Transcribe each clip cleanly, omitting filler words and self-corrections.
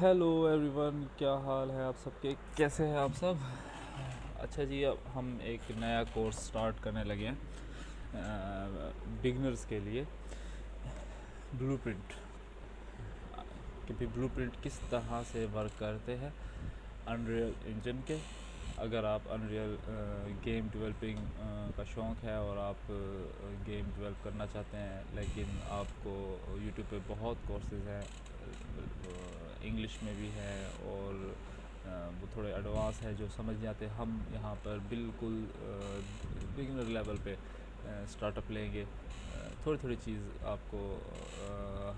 Hello everyone, क्या हाल है आप सबके? कैसे हैं आप सब? अच्छा जी, अब हम एक नया कोर्स स्टार्ट करने लगे हैं बिगनर्स के लिए। ब्लूप्रिंट, कि भी ब्लूप्रिंट किस तरह से वर्क करते हैं अनरियल इंजन के। अगर आप अनरियल गेम डेवलपिंग का शौक़ है और आप गेम डेवलप करना चाहते हैं, लेकिन आपको यूट्यूब पे बहुत कोर्सेज़ हैं, इंग्लिश में भी है और वो थोड़े एडवांस है जो समझ नहीं आते। हम यहाँ पर बिल्कुल बिगिनर लेवल पे स्टार्टअप लेंगे। थोड़ी थोड़ी चीज़ आपको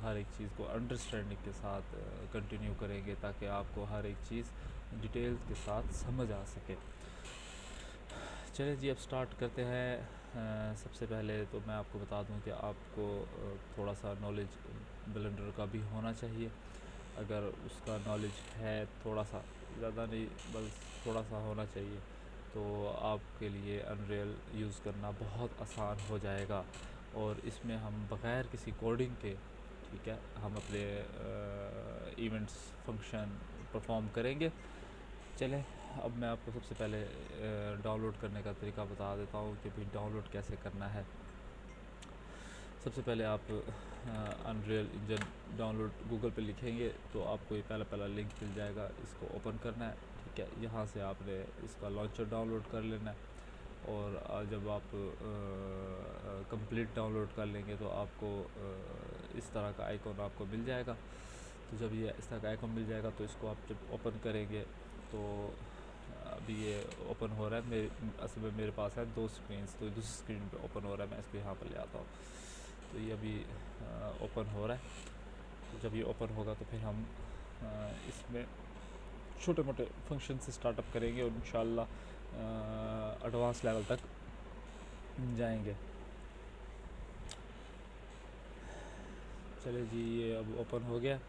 हर एक चीज़ को अंडरस्टैंडिंग के साथ कंटिन्यू करेंगे, ताकि आपको हर एक चीज़ डिटेल्स के साथ समझ आ सके। चलिए जी, अब स्टार्ट करते हैं। सबसे पहले तो मैं आपको बता दूं कि आपको थोड़ा सा नॉलेज ब्लेंडर का भी होना चाहिए। अगर उसका नॉलेज है, थोड़ा सा, ज़्यादा नहीं, बस थोड़ा सा होना चाहिए, तो आपके लिए अनरियल यूज़ करना बहुत आसान हो जाएगा। और इसमें हम बग़ैर किसी कोडिंग के, ठीक है, हम अपने इवेंट्स फंक्शन परफॉर्म करेंगे। चलें, अब मैं आपको सबसे पहले डाउनलोड करने का तरीका बता देता हूँ कि भाई डाउनलोड कैसे करना है। सबसे पहले आप अनरियल इंजन डाउनलोड गूगल पे लिखेंगे तो आपको ये पहला लिंक मिल जाएगा। इसको ओपन करना है, ठीक है। यहाँ से आपने इसका लॉन्चर डाउनलोड कर लेना है। और जब आप कंप्लीट डाउनलोड कर लेंगे तो आपको इस तरह का आइकॉन आपको मिल जाएगा। तो जब ये इस तरह का आइकॉन मिल जाएगा तो इसको आप जब ओपन करेंगे तो अभी ये ओपन हो रहा है। असल में मेरे पास है दो स्क्रीन्स, तो दूसरी स्क्रीन पे ओपन हो रहा है। मैं इसको यहाँ पर ले आता हूँ, तो ये अभी ओपन हो रहा है। तो जब ये ओपन होगा तो फिर हम इसमें छोटे मोटे फंक्शन से स्टार्टअप करेंगे और इंशाल्लाह एडवांस लेवल तक जाएंगे। चलिए जी, ये अब ओपन हो गया,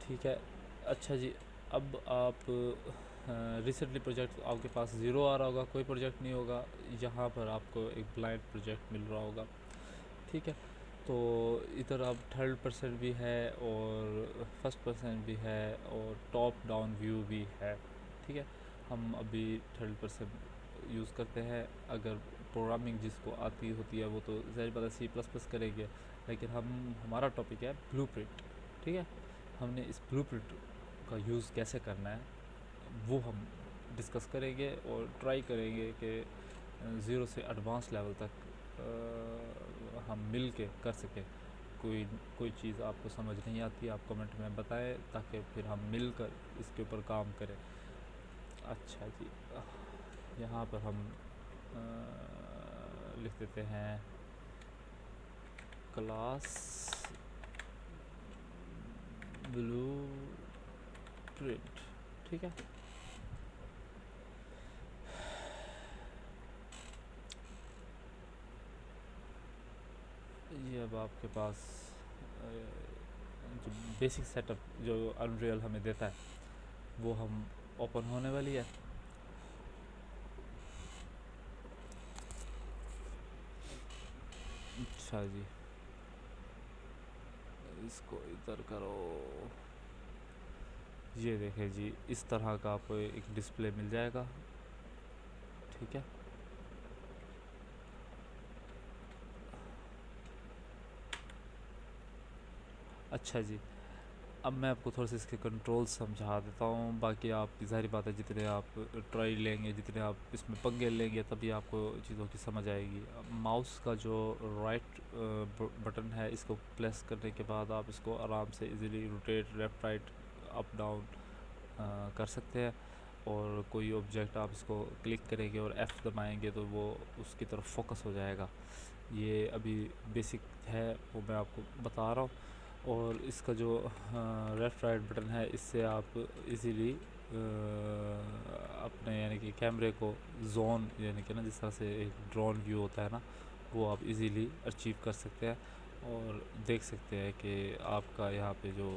ठीक है। अच्छा जी, अब आप रिसेंटली प्रोजेक्ट आपके पास ज़ीरो आ रहा होगा, कोई प्रोजेक्ट नहीं होगा। यहाँ पर आपको एक ब्लाइंड प्रोजेक्ट मिल रहा होगा, ठीक है। तो इधर अब 3rd% भी है और 1st% भी है और टॉप डाउन व्यू भी है, ठीक है। हम अभी 3rd% यूज़ करते हैं। अगर प्रोग्रामिंग जिसको आती होती है वो तो ज़ाहिर बात है C++ करेंगे, लेकिन हमारा टॉपिक है ब्लूप्रिंट, ठीक है। हमने इस ब्लूप्रिंट का यूज़ कैसे करना है वो हम डिस्कस करेंगे और ट्राई करेंगे कि ज़ीरो से एडवांस लेवल तक हम मिल के कर सकें। कोई चीज़ आपको समझ नहीं आती, आप कमेंट में बताएं, ताकि फिर हम मिल कर इसके ऊपर काम करें। अच्छा जी, यहाँ पर हम लिख देते हैं क्लास ब्लू प्रिंट, ठीक है। ये अब आपके पास जो बेसिक सेटअप जो अनरियल हमें देता है वो हम ओपन होने वाली है। अच्छा जी, इसको इधर करो। ये देखें जी, इस तरह का आपको एक डिस्प्ले मिल जाएगा, ठीक है। अच्छा जी, अब मैं आपको थोड़ा सा इसके कंट्रोल समझा देता हूँ। बाकी आप ज़ाहिर बात है, जितने आप ट्राई लेंगे, जितने आप इसमें पंगे लेंगे, तभी आपको चीज़ों की समझ आएगी। माउस का जो राइट बटन है, इसको प्रेस करने के बाद आप इसको आराम से easily rotate, left right, up down कर सकते हैं। और कोई ऑब्जेक्ट आप इसको क्लिक करेंगे और F दबाएंगे तो वो उसकी तरफ फोकस हो जाएगा। ये अभी बेसिक है, वो मैं आपको बता रहा हूँ। और इसका जो लेफ़्ट राइट बटन है, इससे आप इजीली अपने यानी कि कैमरे को जोन, यानी कि ना जिस तरह से एक ड्रोन व्यू होता है ना, वो आप इजीली अचीव कर सकते हैं और देख सकते हैं कि आपका यहाँ पे जो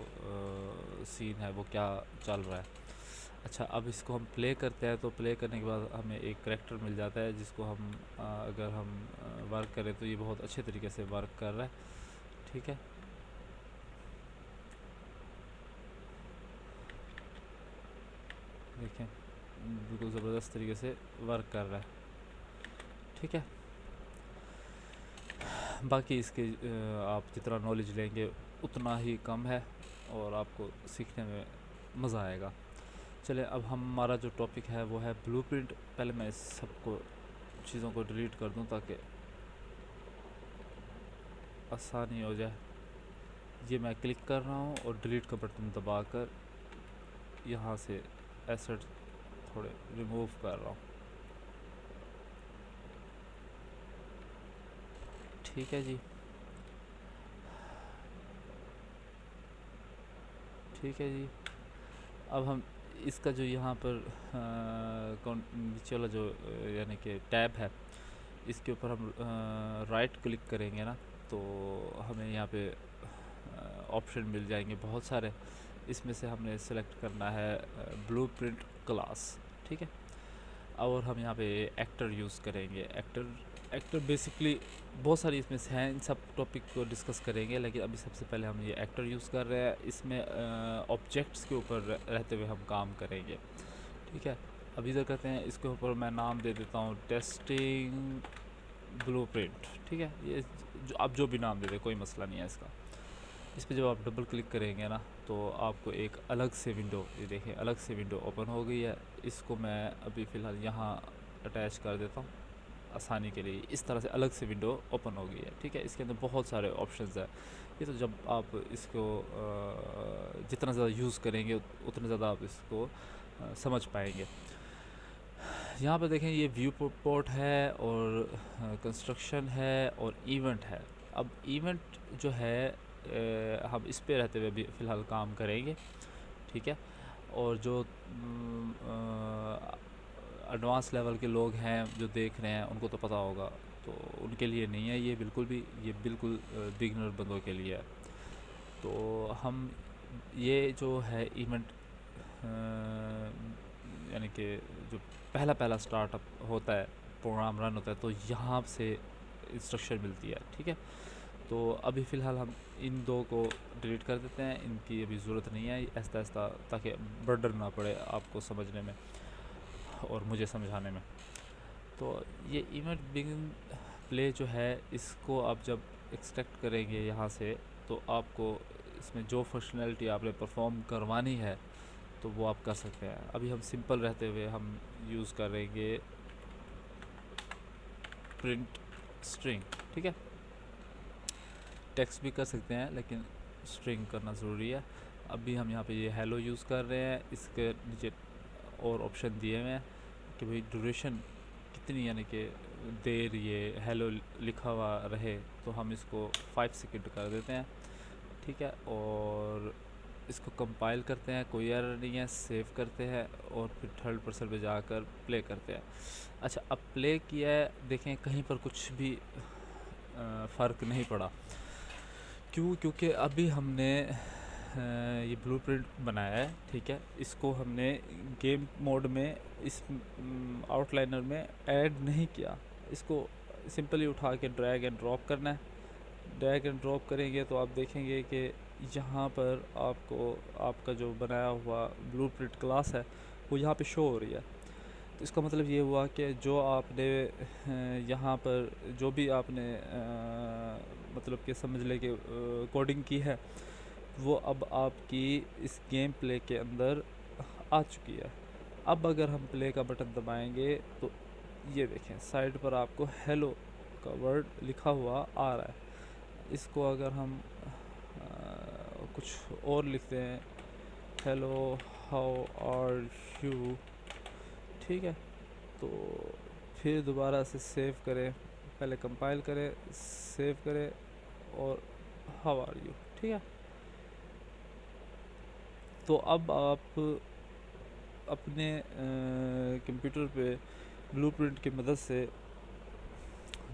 सीन है वो क्या चल रहा है। अच्छा, अब इसको हम प्ले करते हैं, तो प्ले करने के बाद हमें एक करैक्टर मिल जाता है जिसको हम अगर हम वर्क करें तो ये बहुत अच्छे तरीके से वर्क कर रहा है, ठीक है। बिल्कुल ज़बरदस्त तरीके से वर्क कर रहा है। ठीक है, बाकी इसके आप जितना नॉलेज लेंगे उतना ही कम है और आपको सीखने में मज़ा आएगा। चले, अब हमारा जो टॉपिक है वो है ब्लूप्रिंट। पहले मैं इस सबको चीज़ों को डिलीट कर दूं ताकि आसानी हो जाए। ये मैं क्लिक कर रहा हूँ और डिलीट का बटन दबाकर यहाँ से एसेट थोड़े रिमूव कर रहा हूँ। ठीक है जी, ठीक है जी। अब हम इसका जो यहाँ पर नीचे वाला जो यानी कि टैब है, इसके ऊपर हम राइट क्लिक करेंगे ना, तो हमें यहाँ पे ऑप्शन मिल जाएंगे बहुत सारे। इसमें से हमने सेलेक्ट करना है ब्लूप्रिंट क्लास। ठीक है, और हम यहाँ पे एक्टर यूज़ करेंगे। एक्टर बेसिकली बहुत सारी इसमें से हैं, इन सब टॉपिक को डिस्कस करेंगे, लेकिन अभी सबसे पहले हम ये एक्टर यूज़ कर रहे हैं। इसमें ऑब्जेक्ट्स के ऊपर रहते हुए हम काम करेंगे। ठीक है, अभी इधर करते हैं, इसके ऊपर मैं नाम दे देता हूँ टेस्टिंग ब्लूप्रिंट। ठीक है, ये जो आप जो भी नाम दे दें, कोई मसला नहीं है इसका। इस पर जब आप डबल क्लिक करेंगे ना, तो आपको एक अलग से विंडो, ये देखें अलग से विंडो ओपन हो गई है। इसको मैं अभी फ़िलहाल यहाँ अटैच कर देता हूँ आसानी के लिए। इस तरह से अलग से विंडो ओपन हो गई है। ठीक है, इसके अंदर बहुत सारे ऑप्शंस हैं। ये तो जब आप इसको जितना ज़्यादा यूज़ करेंगे उतना ज़्यादा आप इसको समझ पाएंगे। यहाँ पर देखें, ये व्यू पोर्ट है और कंस्ट्रक्शन है और इवेंट है। अब इवेंट जो है हम इस पे रहते हुए भी फ़िलहाल काम करेंगे। ठीक है, और जो एडवांस लेवल के लोग हैं जो देख रहे हैं उनको तो पता होगा, तो उनके लिए नहीं है ये बिल्कुल भी, ये बिल्कुल बिगनर बंदों के लिए है। तो हम ये जो है इवेंट यानी कि जो पहला पहला स्टार्टअप होता है, प्रोग्राम रन होता है, तो यहाँ से इंस्ट्रक्शन मिलती है। ठीक है, तो अभी फ़िलहाल हम इन दो को डिलीट कर देते हैं, इनकी अभी ज़रूरत नहीं है आहिस्ता आहिस्ता, ताकि बर्डन ना पड़े आपको समझने में और मुझे समझाने में। तो ये इवेंट बिगिन प्ले जो है, इसको आप जब एक्सट्रैक्ट करेंगे यहाँ से, तो आपको इसमें जो फंक्शनैलिटी आपने परफॉर्म करवानी है तो वो आप कर सकते हैं। अभी हम सिंपल रहते हुए हम यूज़ करेंगे प्रिंट स्ट्रिंग। ठीक है, टेक्स्ट भी कर सकते हैं लेकिन स्ट्रिंग करना ज़रूरी है। अभी हम यहाँ पे ये हेलो यूज़ कर रहे हैं। इसके नीचे और ऑप्शन दिए हुए हैं कि भाई ड्यूरेशन कितनी, यानी कि देर ये हेलो लिखा हुआ रहे, तो हम इसको 5 सेकंड कर देते हैं। ठीक है, और इसको कंपाइल करते हैं, कोई एरर नहीं है, सेव करते हैं और फिर थर्ड पर्सन पे जाकर प्ले करते हैं। अच्छा, अब प्ले किया है, देखें कहीं पर कुछ भी फ़र्क नहीं पड़ा। क्यों? क्योंकि अभी हमने ये ब्लूप्रिंट बनाया है। ठीक है, इसको हमने गेम मोड में इस आउटलाइनर में ऐड नहीं किया। इसको सिंपली उठा के ड्रैग एंड ड्रॉप करना है। ड्रैग एंड ड्रॉप करेंगे तो आप देखेंगे कि यहाँ पर आपको आपका जो बनाया हुआ ब्लूप्रिंट क्लास है वो यहाँ पे शो हो रही है। तो इसका मतलब ये हुआ कि जो आपने यहाँ पर जो भी आपने मतलब कि समझ ले कि कोडिंग की है, वो अब आपकी इस गेम प्ले के अंदर आ चुकी है। अब अगर हम प्ले का बटन दबाएंगे तो ये देखें साइड पर आपको हेलो का वर्ड लिखा हुआ आ रहा है। इसको अगर हम कुछ और लिखते हैं, हेलो हाउ आर यू। ठीक है, तो फिर दोबारा से सेव करें, पहले कंपाइल करें, सेव करें और हाउ आर यू। ठीक है, तो अब आप अपने कंप्यूटर पे ब्लूप्रिंट की मदद से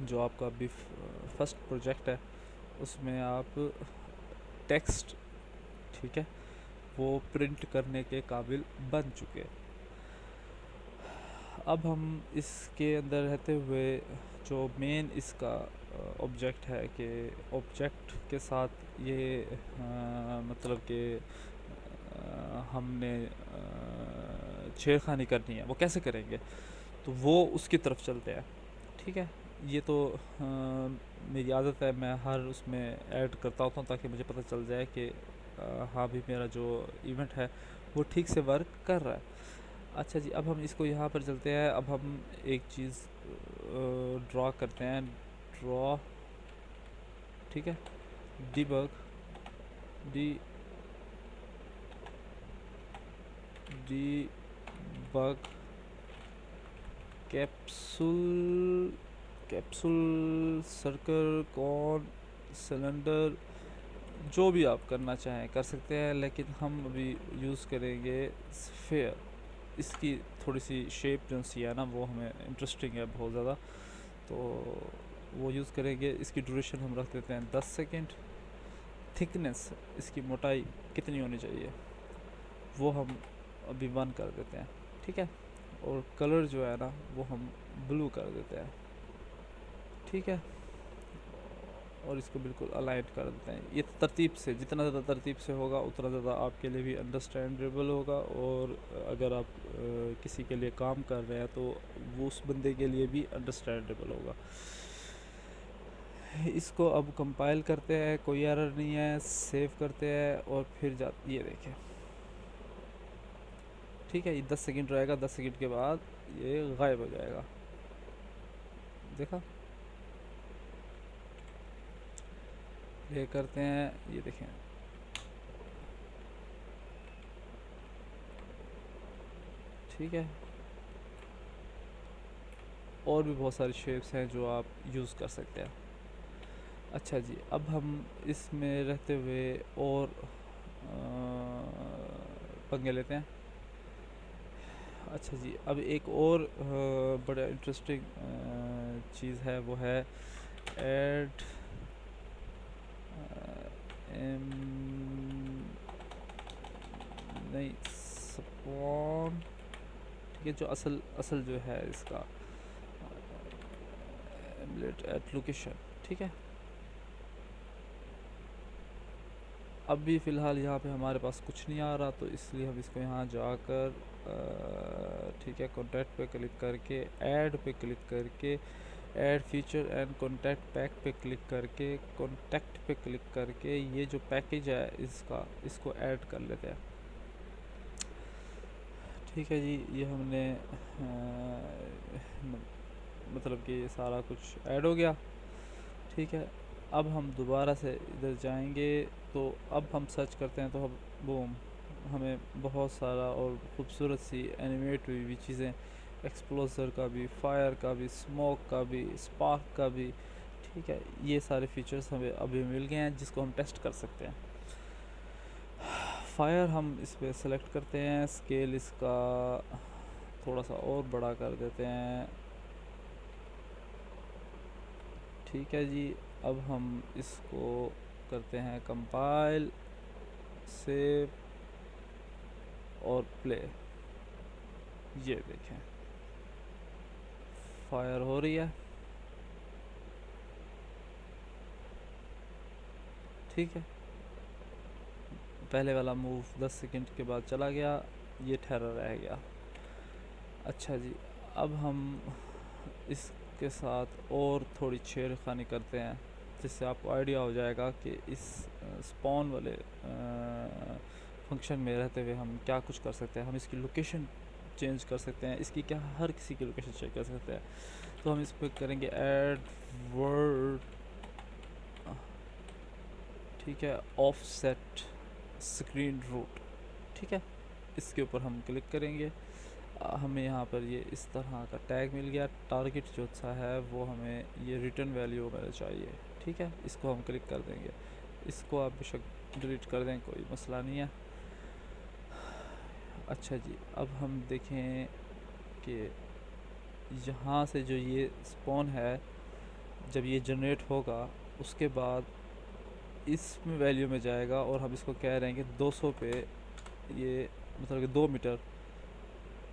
जो आपका अभी फर्स्ट प्रोजेक्ट है उसमें आप टेक्स्ट, ठीक है, वो प्रिंट करने के काबिल बन चुके हैं। अब हम इसके अंदर रहते हुए जो मेन इसका ऑब्जेक्ट है कि ऑब्जेक्ट के साथ ये मतलब कि हमने छेड़खानी करनी है वो कैसे करेंगे, तो वो उसकी तरफ चलते हैं। ठीक है, ये तो मेरी आदत है, मैं हर उसमें ऐड करता होता हूँ ताकि मुझे पता चल जाए कि हाँ भी मेरा जो इवेंट है वो ठीक से वर्क कर रहा है। अच्छा जी, अब हम इसको यहाँ पर चलते हैं। अब हम एक चीज़ ड्रॉ करते हैं, ड्रॉ, ठीक है, debug, D debug capsule, capsule, circle, cone, cylinder, जो भी आप करना चाहें कर सकते हैं, लेकिन हम अभी यूज़ करेंगे स्फेयर। इसकी थोड़ी सी शेप जो सी है ना वो हमें इंटरेस्टिंग है बहुत ज़्यादा, तो वो यूज़ करेंगे। इसकी ड्यूरेशन हम रख देते हैं 10 सेकेंड। थिकनेस, इसकी मोटाई कितनी होनी चाहिए वो हम अभी 1 कर देते हैं। ठीक है, और कलर जो है ना वो हम ब्लू कर देते हैं। ठीक है, और इसको बिल्कुल अलाइन कर देते हैं। ये तरतीब से, जितना ज़्यादा तरतीब से होगा उतना ज़्यादा आपके लिए भी अंडरस्टैंडेबल होगा, और अगर आप किसी के लिए काम कर रहे हैं तो वो उस बंदे के लिए भी अंडरस्टैंडेबल होगा। इसको अब कंपाइल करते हैं, कोई एरर नहीं है, सेव करते हैं और फिर ये देखें। ठीक है, ये 10 सेकंड रहेगा, 10 सेकंड के बाद ये गायब हो जाएगा। देखा, ये करते हैं, ये देखें। ठीक है, और भी बहुत सारी शेप्स हैं जो आप यूज़ कर सकते हैं। अच्छा जी, अब हम इसमें रहते हुए और पंगे लेते हैं। अच्छा जी, अब एक और बड़ा इंटरेस्टिंग चीज़ है, वो है ऐड नहीं, स्पॉन। ठीक है, जो असल असल जो है इसका एम्बलेट एट लोकेशन। ठीक है, अभी फ़िलहाल यहाँ पे हमारे पास कुछ नहीं आ रहा, तो इसलिए हम इसको यहाँ जाकर ठीक है, कॉन्टैक्ट पे क्लिक करके, ऐड पे क्लिक करके, add feature and contact pack पे क्लिक करके, कॉन्टैक्ट पे क्लिक करके ये जो पैकेज है इसका, इसको ऐड कर लेते हैं। ठीक है जी, ये हमने मतलब कि सारा कुछ ऐड हो गया। ठीक है, अब हम दोबारा से इधर जाएंगे, तो अब हम सर्च करते हैं, तो हम बूम, हमें बहुत सारा और ख़ूबसूरत सी एनिमेट हुई हुई चीज़ें, एक्सप्लोजर का भी, फायर का भी, स्मोक का भी, स्पार्क का भी, ठीक है, ये सारे फीचर्स हमें अभी मिल गए हैं जिसको हम टेस्ट कर सकते हैं। फायर हम इस पर सेलेक्ट करते हैं, स्केल इसका थोड़ा सा और बड़ा कर देते हैं। ठीक है जी, अब हम इसको करते हैं कंपाइल, सेव और प्ले। ये देखें, फायर हो रही है। ठीक है, पहले वाला मूव 10 सेकंड के बाद चला गया, ये ठहरा रह गया। अच्छा जी, अब हम इसके साथ और थोड़ी छेड़खानी करते हैं, जिससे आपको आइडिया हो जाएगा कि इस स्पॉन वाले फंक्शन में रहते हुए हम क्या कुछ कर सकते हैं। हम इसकी लोकेशन चेंज कर सकते हैं, इसकी क्या हर किसी की लोकेशन चेक कर सकते हैं। तो हम इस पर करेंगे ऐड वर्ड, ठीक है, ऑफसेट स्क्रीन रूट। ठीक है, इसके ऊपर हम क्लिक करेंगे, हमें यहाँ पर ये इस तरह का टैग मिल गया। टारगेट जो सा है वो हमें ये रिटर्न वैल्यू वगैरह चाहिए। ठीक है, इसको हम क्लिक कर देंगे। इसको आप बेशक डिलीट कर दें, कोई मसला नहीं है। अच्छा जी, अब हम देखें कि यहाँ से जो ये स्पॉन है, जब ये जनरेट होगा उसके बाद इसमें वैल्यू में जाएगा, और हम इसको कह रहे हैं कि 200 पे ये, मतलब कि 2 मीटर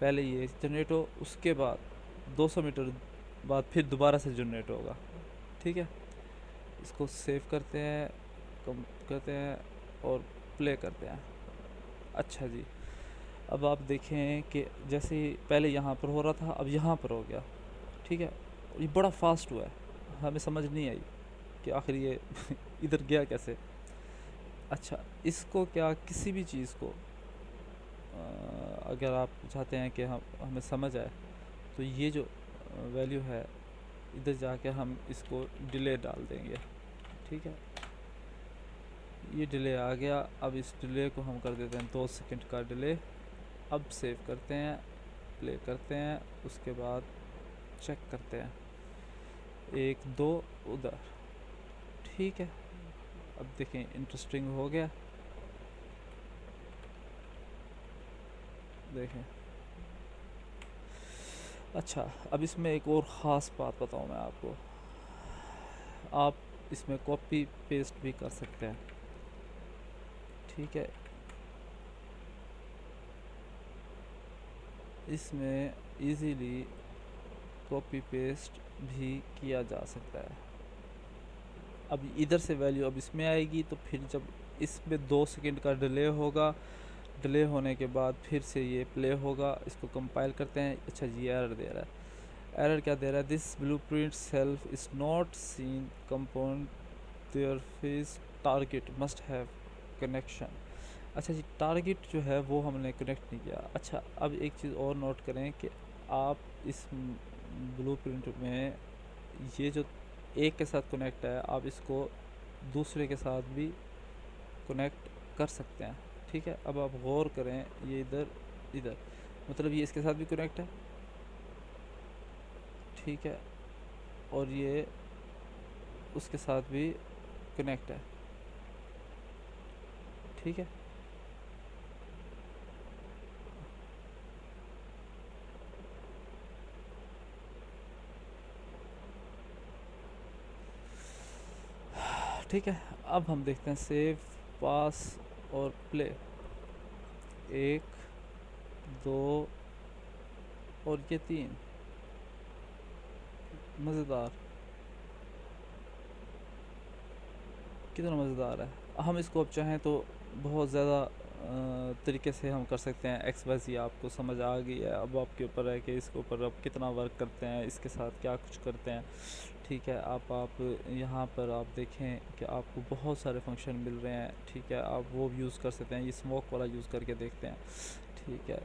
पहले ये जनरेट हो, उसके बाद 200 मीटर बाद फिर दोबारा से जनरेट होगा। ठीक है, इसको सेव करते हैं, कम करते हैं और प्ले करते हैं। अच्छा जी, अब आप देखें कि जैसे पहले यहाँ पर हो रहा था, अब यहाँ पर हो गया, ठीक है। ये बड़ा फास्ट हुआ है, हमें समझ नहीं आई कि आखिर ये इधर गया कैसे। अच्छा, इसको क्या किसी भी चीज़ को अगर आप चाहते हैं कि हम हमें समझ आए, तो ये जो वैल्यू है, इधर जाके हम इसको डिले डाल देंगे, ठीक है। ये डिले आ गया। अब इस डिले को हम कर देते हैं 2 सेकंड का डिले। अब सेव करते हैं, प्ले करते हैं, उसके बाद चेक करते हैं, 1 2 उधर, ठीक है। अब देखें इंटरेस्टिंग हो गया, देखें। अच्छा, अब इसमें एक और ख़ास बात बताऊँ मैं आपको, आप इसमें कॉपी पेस्ट भी कर सकते हैं, ठीक है। इसमें इजीली कॉपी पेस्ट भी किया जा सकता है। अब इधर से वैल्यू अब इसमें आएगी, तो फिर जब इसमें 2 सेकंड का डिले होगा, डिले होने के बाद फिर से ये प्ले होगा। इसको कंपाइल करते हैं। अच्छा जी, एरर दे रहा है। एरर क्या दे रहा है? This blueprint self is not seen compound their face target must have connection. अच्छा जी, टारगेट जो है वो हमने कनेक्ट नहीं किया। अच्छा, अब एक चीज़ और नोट करें कि आप इस ब्लूप्रिंट में ये जो एक के साथ कनेक्ट है, आप इसको दूसरे के साथ भी कनेक्ट कर सकते हैं, ठीक है। अब आप गौर करें, ये इधर इधर, मतलब ये इसके साथ भी कनेक्ट है, ठीक है, और ये उसके साथ भी कनेक्ट है, ठीक है। ठीक है, अब हम देखते हैं सेव, पास और प्ले। 1 2 और ये 3, मज़ेदार, कितना मज़ेदार है। हम इसको अब चाहें तो बहुत ज़्यादा तरीके से हम कर सकते हैं। एक्स वाई ज़ेड आपको समझ आ गई है, अब आपके ऊपर है कि इसके ऊपर अब कितना वर्क करते हैं, इसके साथ क्या कुछ करते हैं, ठीक है। आप यहाँ पर आप देखें कि आपको बहुत सारे फंक्शन मिल रहे हैं, ठीक है। आप वो यूज़ कर सकते हैं। ये स्मोक वाला यूज़ करके देखते हैं, ठीक है,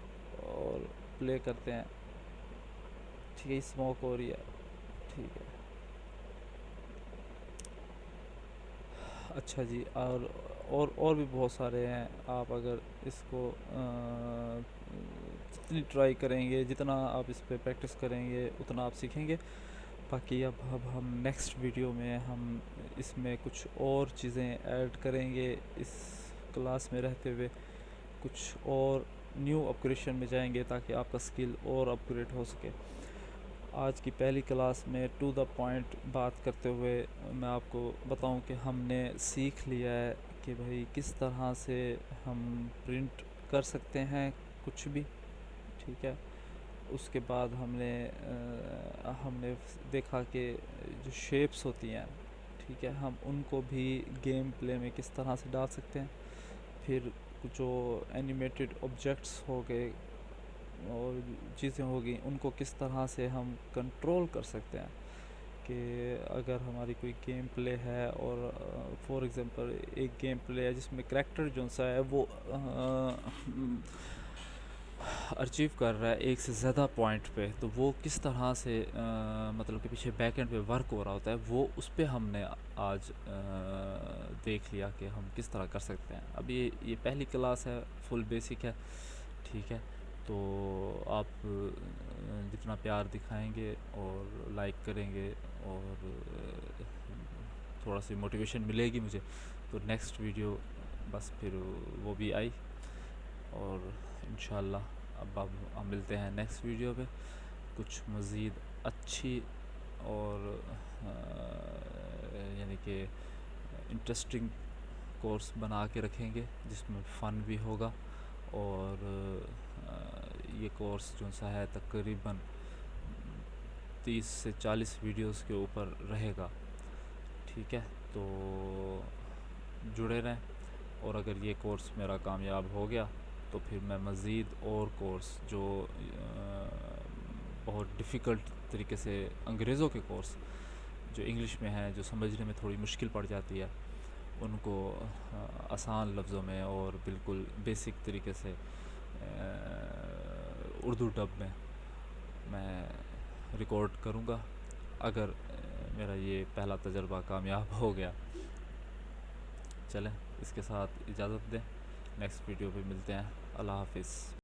और प्ले करते हैं, ठीक है। स्मोक हो रही है, ठीक है। अच्छा जी, और भी बहुत सारे हैं। आप अगर इसको जितनी ट्राई करेंगे, जितना आप इस पे प्रैक्टिस करेंगे, उतना आप सीखेंगे। बाकी अब हम नेक्स्ट वीडियो में हम इसमें कुछ और चीज़ें ऐड करेंगे। इस क्लास में रहते हुए कुछ और न्यू अपग्रेडेशन में जाएंगे, ताकि आपका स्किल और अपग्रेड हो सके। आज की पहली क्लास में टू द पॉइंट बात करते हुए मैं आपको बताऊं कि हमने सीख लिया है कि भाई किस तरह से हम प्रिंट कर सकते हैं कुछ भी, ठीक है। उसके बाद हमने देखा कि जो शेप्स होती हैं, ठीक है, हम उनको भी गेम प्ले में किस तरह से डाल सकते हैं। फिर जो एनिमेटेड ऑब्जेक्ट्स हो गए और चीज़ें होगी, उनको किस तरह से हम कंट्रोल कर सकते हैं। कि अगर हमारी कोई गेम प्ले है और फॉर एग्ज़ाम्पल एक गेम प्ले है जिसमें करैक्टर जो सा है वो अचीव कर रहा है एक से ज़्यादा पॉइंट पे, तो वो किस तरह से मतलब कि पीछे बैक एंड पे वर्क हो रहा होता है, वो उस पर हमने आज देख लिया कि हम किस तरह कर सकते हैं। अब ये पहली क्लास है, फुल बेसिक है, ठीक है। तो आप जितना प्यार दिखाएंगे और लाइक करेंगे और थोड़ा सी मोटिवेशन मिलेगी मुझे, तो नेक्स्ट वीडियो बस फिर वो भी आई। और इंशाल्लाह अब हम मिलते हैं नेक्स्ट वीडियो पे कुछ मज़ीद अच्छी और यानी कि इंटरेस्टिंग कोर्स बना के रखेंगे, जिसमें फ़न भी होगा। और ये कोर्स जो सा है तकरीबन 30 से 40 वीडियोस के ऊपर रहेगा, ठीक है। तो जुड़े रहें, और अगर ये कोर्स मेरा कामयाब हो गया तो फिर मैं मज़ीद और कोर्स जो बहुत डिफ़िकल्ट तरीके से अंग्रेज़ों के कोर्स जो इंग्लिश में है, जो समझने में थोड़ी मुश्किल पड़ जाती है, उनको आसान लफ्ज़ों में और बिल्कुल बेसिक तरीके से उर्दू डब में मैं रिकॉर्ड करूँगा, अगर मेरा ये पहला तजर्बा कामयाब हो गया। चलें, इसके साथ इजाज़त दें, नेक्स्ट वीडियो पे मिलते हैं। अल्लाह हाफ़िज़।